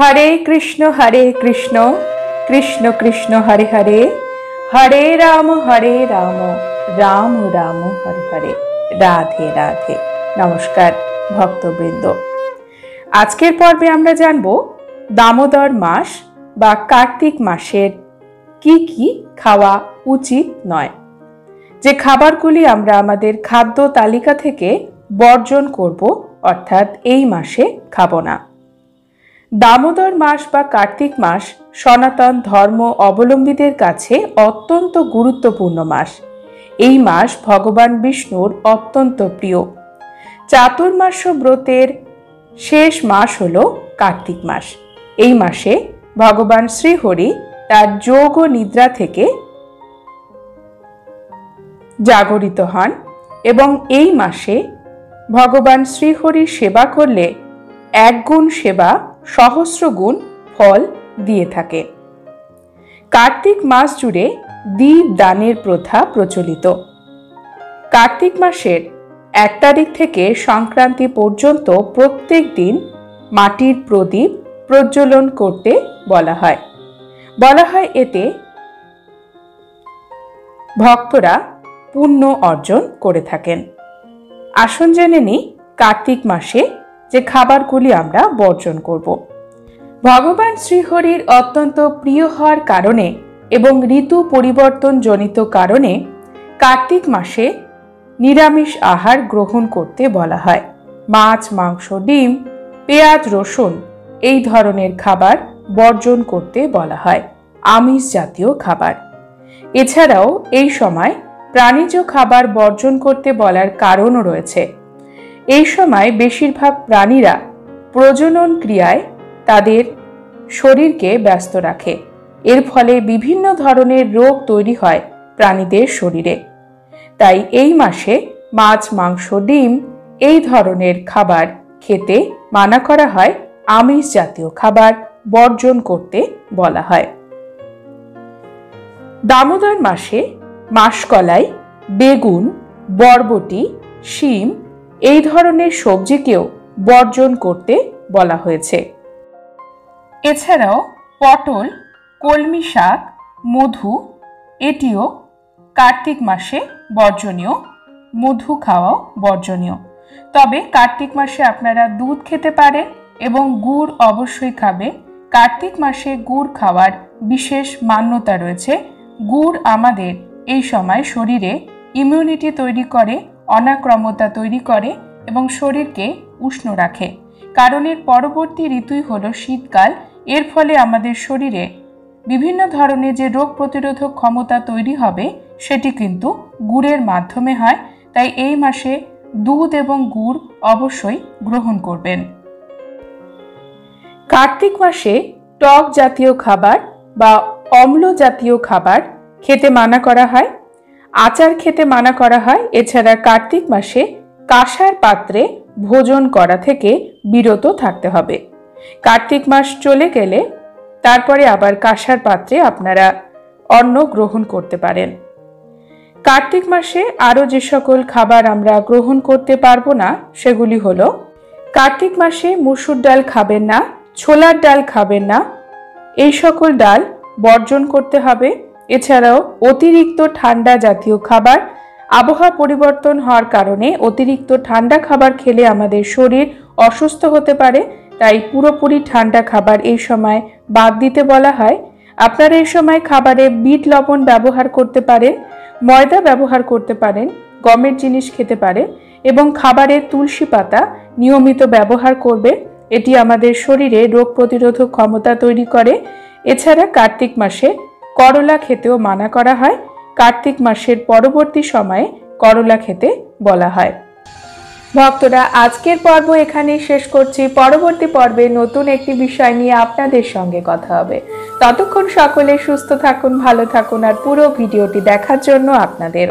हरे कृष्ण कृष्ण कृष्ण हरे हरे हरे राम राम राम हरे हरे राधे राधे। नमस्कार भक्तबृंद, आजकेर पर्वे आमरा जानबो दामोदर मास बा कार्तिक मासेर की खावा उचित नय, जे खाबारगुली आमरा आमादेर खाद्य तालिका थेके बर्जन करब अर्थात एई मासे खाबो ना। दामोदर मास बा कार्तिक मास सनातन धर्म अवलम्बीदेर काछे अत्यंत गुरुत्वपूर्ण मास। एई मास भगवान विष्णुर अत्यंत प्रिय। चातुर्मास्य व्रतेर शेष मास हलो कार्तिक मास। एई मासे भगवान श्रीहरि तार जोग ओ निद्रा थेके जागरित हन एवं एई मासे भगवान श्रीहरि सेवा करले एक गुण सेवा सहस्र गुण फल दिए थाके। कार्तिक मास जुड़े दीप दानेर प्रथा प्रचलित। कार्तिक मासेर 1 तारिख थेके संक्रांति पर्यन्त प्रत्येक दिन माटिर प्रदीप प्रज्वलन करते बला हय एते भक्तरा पुण्य अर्जन करे थाकेन। आसुन जेने नि कार्तिक मासे जे खाबारगुली आमरा बर्जन करब। भगवान श्रीहरिर अत्यंत प्रिय हওয়ার कारणे एवं ऋतु परिवर्तन जनित कारणे कार्तिक मासे निरामिष आहार ग्रहण करते बला हय। माछ मांस डिम पेঁয়াজ रसुन এই ধরনের খাবার বর্জন করতে বলা হয়, আমিষ জাতীয় খাবার। এছাড়াও এই সময় প্রাণীজ খাবার বর্জন করতে বলার কারণও রয়েছে। এই সময় বেশিরভাগ প্রাণীরা প্রজনন ক্রিয়ায় তাদের শরীরকে ব্যস্ত রাখে। এর ফলে বিভিন্ন ধরনের রোগ তৈরি হয় প্রাণীদের শরীরে। তাই এই মাসে মাছ মাংস ডিম এই ধরনের খাবার খেতে মানা করা হয়, আমিষ জাতীয় খাবার বর্জন করতে বলা হয়। দামোদর মাসে মাসকলাই বেগুন বরবটি শিম এই ধরনের সবজিকেও বর্জন করতে বলা হয়েছে। এছাড়াও পটল কলমি শাক মধু এটিও কার্তিক মাসে বর্জনীয়। মধু খাওয়াও বর্জনীয়। তবে কার্তিক মাসে আপনারা দুধ খেতে পারেন এবং গুড় অবশ্যই খাবেন। কার্তিক মাসে গুড় খাওয়ার বিশেষ মান্যতা রয়েছে। গুড় আমাদের এই সময় শরীরে ইমিউনিটি তৈরি করে, অনাক্রম্যতা তৈরি করে এবং শরীরকে উষ্ণ রাখে। কারণ এর পরবর্তী ঋতুই হলো শীতকাল। এর ফলে আমাদের শরীরে বিভিন্ন ধরনের যে রোগ প্রতিরোধক ক্ষমতা তৈরি হবে সেটি কিন্তু গুড়ের মাধ্যমে হয়। তাই এই মাসে দুধ এবং গুড় অবশ্যই গ্রহণ করবেন। কার্তিক মাসে টক জাতীয় খাবার বা অম্ল জাতীয় খাবার খেতে মানা করা হয়, আচার খেতে মানা করা হয়। এছাড়া কার্তিক মাসে কাঁসার পাত্রে ভোজন করা থেকে বিরত থাকতে হবে। কার্তিক মাস চলে গেলে তারপরে আবার কাঁসার পাত্রে আপনারা অন্ন গ্রহণ করতে পারেন। কার্তিক মাসে আরও যে সকল খাবার আমরা গ্রহণ করতে পারবো না সেগুলি হলো, কার্তিক মাসে মসুর ডাল খাবেন না, ছোলার ডাল খাবেন না, এই সকল ডাল বর্জন করতে হবে। এছাড়াও অতিরিক্ত ঠান্ডা জাতীয় খাবার, আবহাওয়া পরিবর্তন হওয়ার কারণে অতিরিক্ত ঠান্ডা খাবার খেলে আমাদের শরীর অসুস্থ হতে পারে। তাই পুরোপুরি ঠান্ডা খাবার এই সময় বাদ দিতে বলা হয়। আপনারা এই সময় খাবারে বিট লবণ ব্যবহার করতে পারেন, ময়দা ব্যবহার করতে পারেন, গমের জিনিস খেতে পারেন এবং খাবারে তুলসী পাতা নিয়মিত ব্যবহার করবে। এটি আমাদের শরীরে রোগ প্রতিরোধক ক্ষমতা তৈরি করে। এছাড়া কার্তিক মাসে করলা খেতেও মানা করা হয়। কার্তিক মাসের পরবর্তী সময়ে করলা খেতে বলা হয়। ভক্তরা, আজকের পর্ব এখানেই শেষ করছি। পরবর্তী পর্বে নতুন একটি বিষয় নিয়ে আপনাদের সঙ্গে কথা হবে। ততক্ষণ সকলে সুস্থ থাকুন, ভালো থাকুন আর পুরো ভিডিওটি দেখার জন্য আপনাদের